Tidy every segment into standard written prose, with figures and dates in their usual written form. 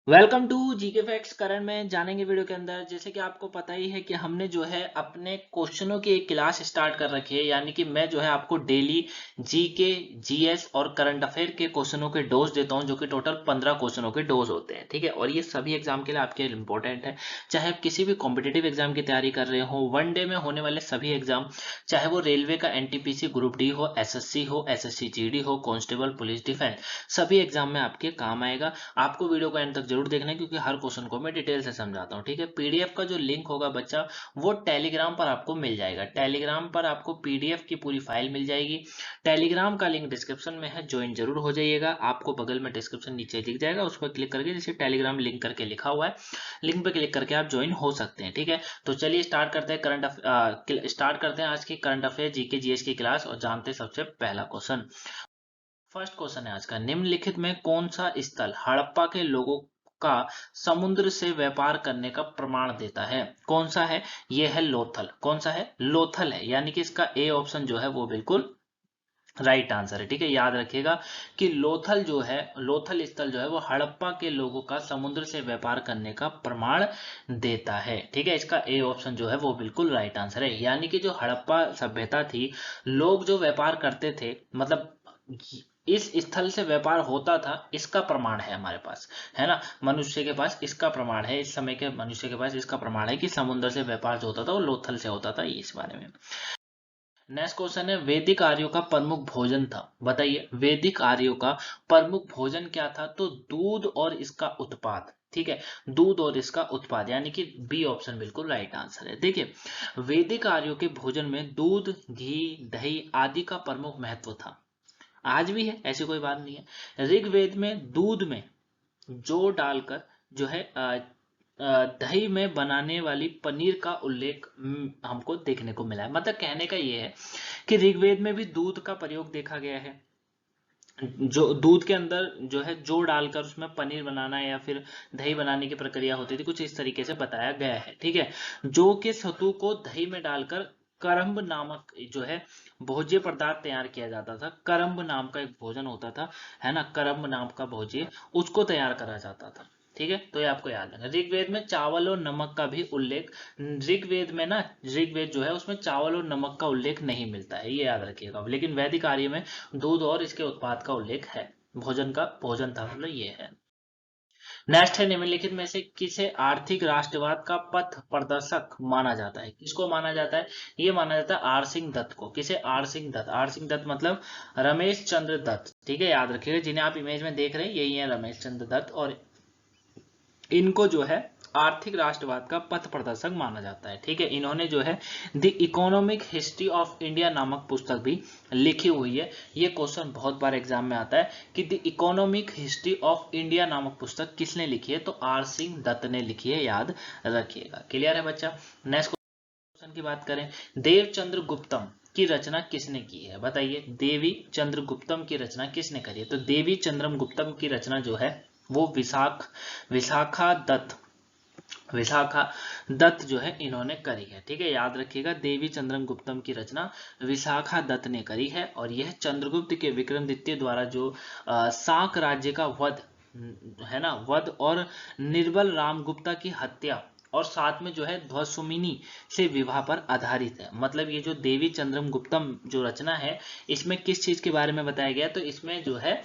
Welcome to GK facts. Current में जानेंगे video के अंदर। जैसे कि आपको पता ही है कि हमने जो है अपने क्वेश्चनों की एक क्लास स्टार्ट कर रखी है, यानी कि मैं जो है आपको डेली जीके, जीएस और करंट अफेयर के क्वेश्चनों के डोज देता हूं, जो कि टोटल 15 क्वेश्चनों के डोज होते हैं। ठीक है, और ये सभी एग्जाम के लिए आपके इंपॉर्टेंट है। चाहे आप किसी भी कॉम्पिटेटिव एग्जाम की तैयारी कर रहे हो, वन डे में होने वाले सभी एग्जाम, चाहे वो रेलवे का एनटीपीसी ग्रुप डी हो, एसएससी हो, एसएससी जीडी हो, कांस्टेबल, पुलिस, डिफेंस, सभी एग्जाम में आपके काम आएगा। आपको वीडियो को एंड तक जरूर देखना है, क्योंकि हर क्वेश्चन को मैं डिटेल से समझाता हूँ। ठीक है, पीडीएफ का जो लिंक होगा बच्चा, वो टेलीग्राम पर आपको मिल जाएगा। टेलीग्राम पर आपको पीडीएफ की पूरी फाइल मिल जाएगी। टेलीग्राम का लिंक डिस्क्रिप्शन में है, ज्वाइन जरूर हो जाइएगा। आपको बगल में डिस्क्रिप्शन नीचे दिख जाएगा, उस पर क्लिक करके जैसे टेलीग्राम लिंक करके लिखा हुआ है, लिंक पे क्लिक करके आप ज्वाइन हो सकते हैं। ठीक है, तो चलिए स्टार्ट करते हैं आज की करंट अफेयर जीके जीएस की क्लास और जानते हैं सबसे पहला क्वेश्चन। फर्स्ट क्वेश्चन है आज का, निम्नलिखित में कौन सा स्थल हड़प्पा के लोगों का समुद्र से व्यापार करने का प्रमाण देता है? कौन सा है? यह है लोथल। कौन सा है? लोथल है, यानी कि इसका ए ऑप्शन जो है वो बिल्कुल राइट आंसर है। ठीक है, याद रखिएगा कि लोथल जो है, लोथल स्थल जो है वो हड़प्पा के लोगों का समुद्र से व्यापार करने का प्रमाण देता है। ठीक है, इसका ए ऑप्शन जो है वो बिल्कुल राइट आंसर है। यानी कि जो हड़प्पा सभ्यता थी, लोग जो व्यापार करते थे, मतलब इस स्थल से व्यापार होता था, इसका प्रमाण है हमारे पास, है ना। मनुष्य के पास इसका प्रमाण है, इस समय के मनुष्य के पास इसका प्रमाण है कि समुद्र से व्यापार जो होता था वो लोथल से होता था। इस बारे में नेक्स्ट क्वेश्चन है, वैदिक आर्यों का प्रमुख भोजन था। बताइए, वैदिक आर्यों का प्रमुख भोजन क्या था? तो दूध और इसका उत्पाद। ठीक है, दूध और इसका उत्पाद, यानी कि बी ऑप्शन बिल्कुल राइट आंसर है। देखिए, वैदिक आर्यों के भोजन में दूध, घी, दही आदि का प्रमुख महत्व था। आज भी है, ऐसी कोई बात नहीं है। ऋग्वेद में दूध में जो डालकर जो है दही में बनाने वाली पनीर का उल्लेख हमको देखने को मिला है। मतलब कहने का ये है कि ऋग्वेद में भी दूध का प्रयोग देखा गया है। जो दूध के अंदर जो है जो डालकर उसमें पनीर बनाना या फिर दही बनाने की प्रक्रिया होती थी, कुछ इस तरीके से बताया गया है। ठीक है, जो कि सत्तू को दही में डालकर करम्ब नामक जो है भोज्य पदार्थ तैयार किया जाता था। करम्ब नाम का एक भोजन होता था, है ना, करम्ब नाम का भोज्य, उसको तैयार करा जाता था। ठीक है, तो ये आपको याद है। ऋग्वेद में चावल और नमक का भी उल्लेख, ऋग्वेद में ना, ऋग्वेद जो है उसमें चावल और नमक का उल्लेख नहीं मिलता है, ये याद रखिएगा। लेकिन वैदिक आर्य में दूध और इसके उत्पाद का उल्लेख है। भोजन का भोजन था, मतलब ये है। नेक्स्ट है, निम्नलिखित में से किसे आर्थिक राष्ट्रवाद का पथ प्रदर्शक माना जाता है? किसको माना जाता है? ये माना जाता है आर सिंह दत्त को। किसे? आर सिंह दत्त। आर सिंह दत्त मतलब रमेश चंद्र दत्त। ठीक है, याद रखिएगा, जिन्हें आप इमेज में देख रहे हैं यही है रमेश चंद्र दत्त, और इनको जो है आर्थिक राष्ट्रवाद का पथ प्रदर्शक माना जाता है। ठीक है, इन्होंने जो है the economic history of India नामक पुस्तक भी लिखी हुई है। ये क्वेश्चन बहुत बार एग्जाम में आता है कि the economic history of India नामक पुस्तक किसने लिखी है? तो आर सिंह दत्त ने लिखी है, याद रखिएगा। क्लियर है बच्चा? नेक्स्ट क्वेश्चन की बात करें, देवचंद्र गुप्तम की रचना किसने की है? बताइए, देवी चंद्र गुप्तम की रचना किसने करी है? तो देवी चंद्रम गुप्तम की रचना जो है वो विशाखा दत्त, विशाखा दत्त जो है इन्होंने करी है। ठीक है, याद रखिएगा, देवी चंद्रम गुप्तम की रचना विशाखा दत्त ने करी है। और यह चंद्रगुप्त के विक्रमादित्य द्वारा जो साक राज्य का वध, है ना, वध और निर्बल राम गुप्ता की हत्या और साथ में जो है ध्वसुमिनी से विवाह पर आधारित है। मतलब ये जो देवी चंद्रम गुप्तम जो रचना है, इसमें किस चीज के बारे में बताया गया? तो इसमें जो है,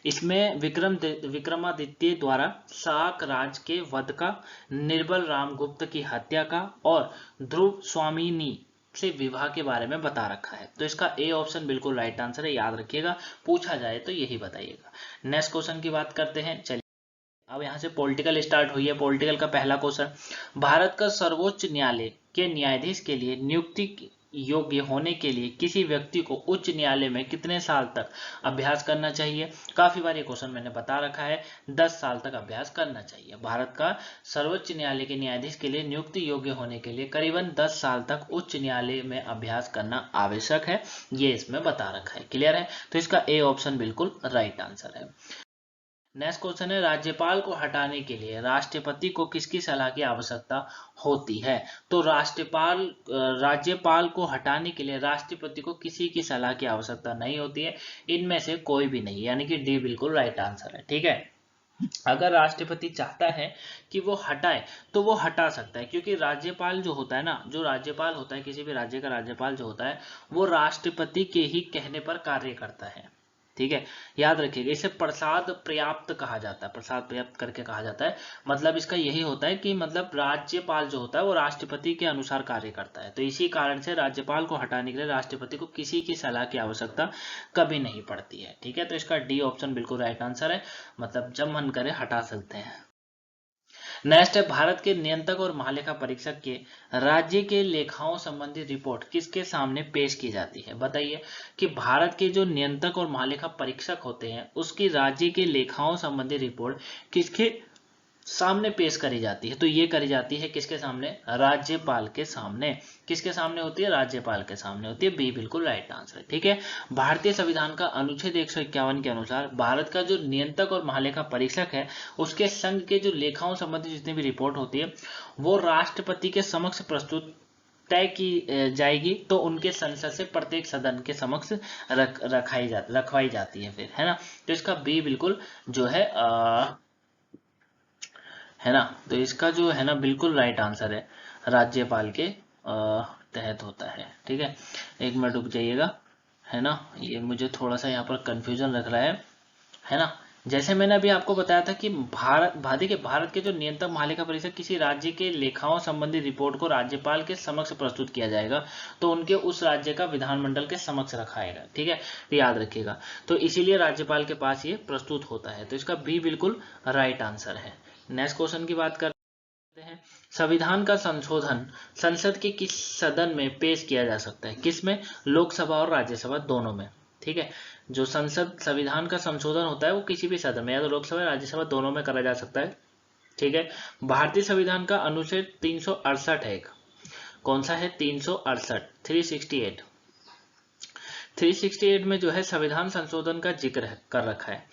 इसमें विक्रमादित्य द्वारा साक राज के वध का, निर्बल रामगुप्त की हत्या का और ध्रुव स्वामिनी से विवाह के बारे में बता रखा है। तो इसका ए ऑप्शन बिल्कुल राइट आंसर है, याद रखिएगा, पूछा जाए तो यही बताइएगा। नेक्स्ट क्वेश्चन की बात करते हैं। चलिए, अब यहाँ से पॉलिटिकल स्टार्ट हुई है। पॉलिटिकल का पहला क्वेश्चन, भारत का सर्वोच्च न्यायालय के न्यायाधीश के लिए नियुक्ति योग्य होने के लिए किसी व्यक्ति को उच्च न्यायालय में कितने साल तक अभ्यास करना चाहिए? काफी बार ये क्वेश्चन मैंने बता रखा है, 10 साल तक अभ्यास करना चाहिए। भारत का सर्वोच्च न्यायालय के न्यायाधीश के लिए नियुक्ति योग्य होने के लिए करीबन 10 साल तक उच्च न्यायालय में अभ्यास करना आवश्यक है, ये इसमें बता रखा है। क्लियर है? तो इसका ए ऑप्शन बिल्कुल राइट आंसर है। नेक्स्ट क्वेश्चन है, राज्यपाल को हटाने के लिए राष्ट्रपति को किसकी सलाह की आवश्यकता होती है? तो राज्यपाल को हटाने के लिए राष्ट्रपति को किसी की सलाह की आवश्यकता नहीं होती है, इनमें से कोई भी नहीं, यानी कि डी बिल्कुल राइट आंसर है। ठीक है, अगर राष्ट्रपति चाहता है कि वो हटाए तो वो हटा सकता है, क्योंकि राज्यपाल जो होता है ना, जो राज्यपाल होता है, किसी भी राज्य का राज्यपाल जो होता है वो राष्ट्रपति के ही कहने पर कार्य करता है। ठीक है, याद रखिएगा, इसे प्रसाद पर्याप्त कहा जाता है, प्रसाद पर्याप्त करके कहा जाता है। मतलब इसका यही होता है कि मतलब राज्यपाल जो होता है वो राष्ट्रपति के अनुसार कार्य करता है, तो इसी कारण से राज्यपाल को हटाने के लिए राष्ट्रपति को किसी की सलाह की आवश्यकता कभी नहीं पड़ती है। ठीक है, तो इसका डी ऑप्शन बिल्कुल राइट आंसर है, मतलब जब मन करे हटा सकते हैं। नेक्स्ट है, भारत के नियंत्रक और महालेखा परीक्षक के राज्य के लेखाओं संबंधी रिपोर्ट किसके सामने पेश की जाती है। बताइए कि भारत के जो नियंत्रक और महालेखा परीक्षक होते हैं उसकी राज्य के लेखाओं संबंधी रिपोर्ट किसके सामने पेश करी जाती है। तो ये करी जाती है किसके सामने, राज्यपाल के सामने। किसके सामने होती है, राज्यपाल के सामने होती है, बी बिल्कुल राइट आंसर है। ठीक है, भारतीय संविधान का अनुच्छेद 151 के अनुसार भारत का जो नियंत्रक और महालेखा परीक्षक है उसके संघ के जो लेखाओं संबंधी जितनी भी रिपोर्ट होती है वो राष्ट्रपति के समक्ष प्रस्तुत तय की जाएगी, तो उनके संसद से प्रत्येक सदन के समक्ष रखवाई जाती है फिर, है ना। तो इसका बी बिल्कुल जो है ना, तो इसका जो है ना बिल्कुल राइट आंसर है, राज्यपाल के तहत होता है। ठीक है, एक मिनट रुक जाइएगा, है ना, ये मुझे थोड़ा सा यहाँ पर कंफ्यूजन लग रहा है ना। जैसे मैंने अभी आपको बताया था कि भारत के जो नियंत्रक महालेखा परीक्षक किसी राज्य के लेखाओं संबंधी रिपोर्ट को राज्यपाल के समक्ष प्रस्तुत किया जाएगा, तो उनके उस राज्य का विधानमंडल के समक्ष रखाएगा। ठीक है, तो याद रखिएगा, तो इसीलिए राज्यपाल के पास ये प्रस्तुत होता है, तो इसका बी बिल्कुल राइट आंसर है। नेक्स्ट क्वेश्चन की बात करते हैं, संविधान का संशोधन संसद के किस सदन में पेश किया जा सकता है, किसमें, लोकसभा और राज्यसभा दोनों में। ठीक है, जो संसद संविधान का संशोधन होता है वो किसी भी सदन में, या तो लोकसभा या राज्यसभा दोनों में करा जा सकता है। ठीक है, भारतीय संविधान का अनुच्छेद 368 है, कौन सा है, 368, 368 368 में जो है संविधान संशोधन का जिक्र कर रखा है।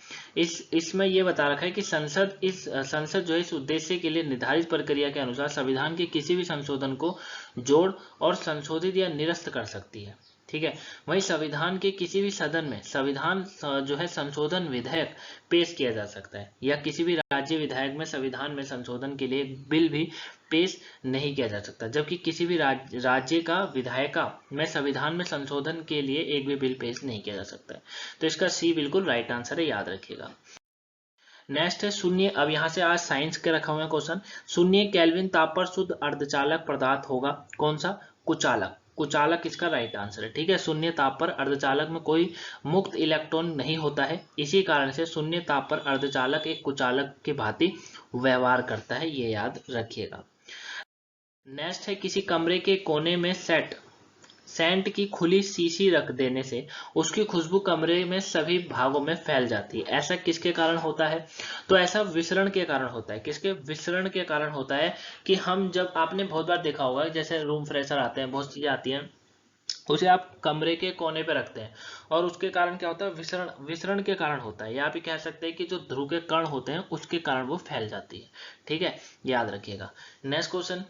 इसमें यह बता रखा है कि संसद जो है इस उद्देश्य के लिए निर्धारित प्रक्रिया के अनुसार संविधान के किसी भी संशोधन को जोड़ और संशोधित या निरस्त कर सकती है। ठीक है, वहीं संविधान के किसी भी सदन में संविधान जो है संशोधन विधेयक पेश किया जा सकता है, या किसी भी राज्य विधायक में संविधान में संशोधन के लिए बिल भी पेश नहीं किया जा सकता, जबकि किसी भी राज्य का विधायिका में संविधान में संशोधन के लिए एक भी बिल पेश नहीं किया जा सकता है। तो इसका सी बिल्कुल राइट आंसर है, याद रखिएगा। नेक्स्ट है शून्य, अब यहाँ से आज साइंस के रखा हुआ है क्वेश्चन, शून्य केल्विन ताप पर शुद्ध अर्धचालक पदार्थ होगा, कौन सा, कुचालक। कुचालक इसका राइट आंसर है। ठीक है, शून्य ताप पर अर्धचालक में कोई मुक्त इलेक्ट्रॉन नहीं होता है, इसी कारण से शून्य ताप पर अर्धचालक एक कुचालक की भांति व्यवहार करता है, ये याद रखिएगा। नेक्स्ट है, किसी कमरे के कोने में सेंट की खुली शीशी रख देने से उसकी खुशबू कमरे में सभी भागों में फैल जाती है, ऐसा किसके कारण होता है। तो ऐसा विसरण के कारण होता है, किसके, विसरण के कारण होता है। कि हम जब, आपने बहुत बार देखा होगा जैसे रूम फ्रेशर आते हैं, बहुत चीजें आती हैं, उसे आप कमरे के कोने पे रखते हैं और उसके कारण क्या होता है, विसरण के कारण होता है, या आप कह सकते हैं कि जो ध्रुव के कण होते हैं उसके कारण वो फैल जाती है। ठीक है, याद रखिएगा। नेक्स्ट क्वेश्चन,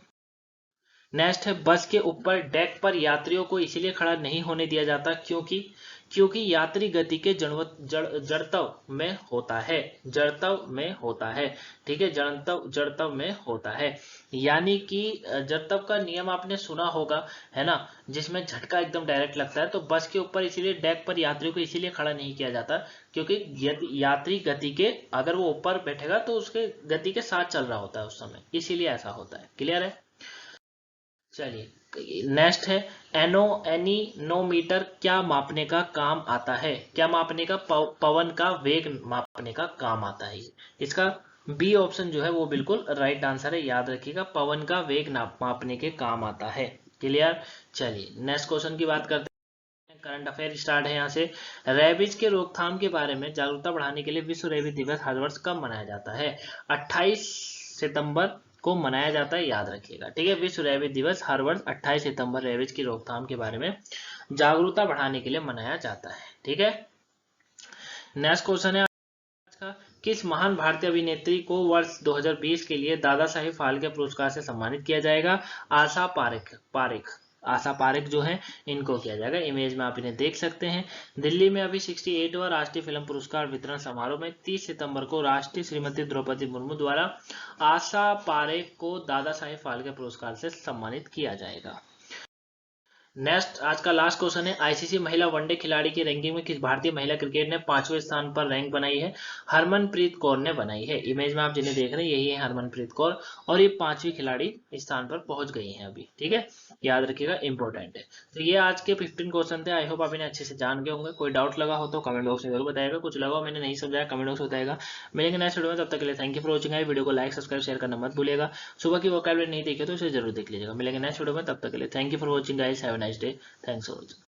नेक्स्ट है, बस के ऊपर डेक पर यात्रियों को इसीलिए खड़ा नहीं होने दिया जाता क्योंकि यात्री गति के जड़त्व में होता है, जड़त्व में होता है। ठीक है, जड़त्व में होता है, यानी कि जड़त्व का नियम आपने सुना होगा, है ना, जिसमें झटका एकदम डायरेक्ट लगता है। तो बस के ऊपर इसीलिए डेक पर यात्रियों को इसीलिए खड़ा नहीं किया जाता क्योंकि यात्री गति के, अगर वो ऊपर बैठेगा तो उसके गति के साथ चल रहा होता है उस समय, इसीलिए ऐसा होता है। क्लियर है, चलिए नेक्स्ट है, एनीनोमीटर क्या मापने का काम आता है, क्या मापने का, पवन का वेग मापने का काम आता है। इसका बी ऑप्शन जो है वो बिल्कुल राइट आंसर है, याद रखिएगा, पवन का वेग मापने के काम आता है। क्लियर, चलिए नेक्स्ट क्वेश्चन की बात करते हैं। करंट अफेयर स्टार्ट है यहाँ से, रेबीज के रोकथाम के बारे में जागरूकता बढ़ाने के लिए विश्व रेबीज दिवस हर वर्ष कब मनाया जाता है, 28 सितंबर को मनाया जाता है, याद रखिएगा। ठीक है, विश्व रेबीज दिवस हर वर्ष 28 सितंबर रेबीज की रोकथाम के बारे में जागरूकता बढ़ाने के लिए मनाया जाता है। ठीक है, नेक्स्ट क्वेश्चन है आज का, किस महान भारतीय अभिनेत्री को वर्ष 2020 के लिए दादा साहिब फाल्के पुरस्कार से सम्मानित किया जाएगा, आशा पारेख। आशा पारेख जो है इनको किया जाएगा। इमेज में आप इन्हें देख सकते हैं। दिल्ली में अभी 68वां राष्ट्रीय फिल्म पुरस्कार वितरण समारोह में 30 सितंबर को राष्ट्रीय श्रीमती द्रौपदी मुर्मू द्वारा आशा पारेख को दादा साहेब फाल्के पुरस्कार से सम्मानित किया जाएगा। नेक्स्ट आज का लास्ट क्वेश्चन है, आईसीसी महिला वनडे खिलाड़ी की रैंकिंग में किस भारतीय महिला क्रिकेट ने 5वें स्थान पर रैंक बनाई है? हरमनप्रीत कौर ने बनाई है। इमेज में आप जिन्हें देख रहे हैं यही है हरमनप्रीत कौर, और ये 5वीं खिलाड़ी स्थान पर पहुंच गई हैं अभी। ठीक है, याद रखिएगा, इंपॉर्टेंट है। तो ये आज के 15 क्वेश्चन थे। आई होप आप इन्हें अच्छे से जान गए होंगे। कोई डाउट लगा हो तो कमेंट बॉक्स में जरूर बताएगा, कुछ लगा मैंने नहीं समझाया कमेंट बॉक्स में बताएगा। मिलेंगे नेक्स्ट वीडियो में, तब तक के लिए thank you for watching. Video को लाइक सब्सक्राइब शेयर करना मत भूलिएगा। सुबह की वोकैबुलरी नहीं देखे तो इसे जरूर देख लीजिएगा। मिलेंगे नेक्स्ट वीडियो में, तब तक के लिए thank you for watching guys, have a nice day, thanks for watching.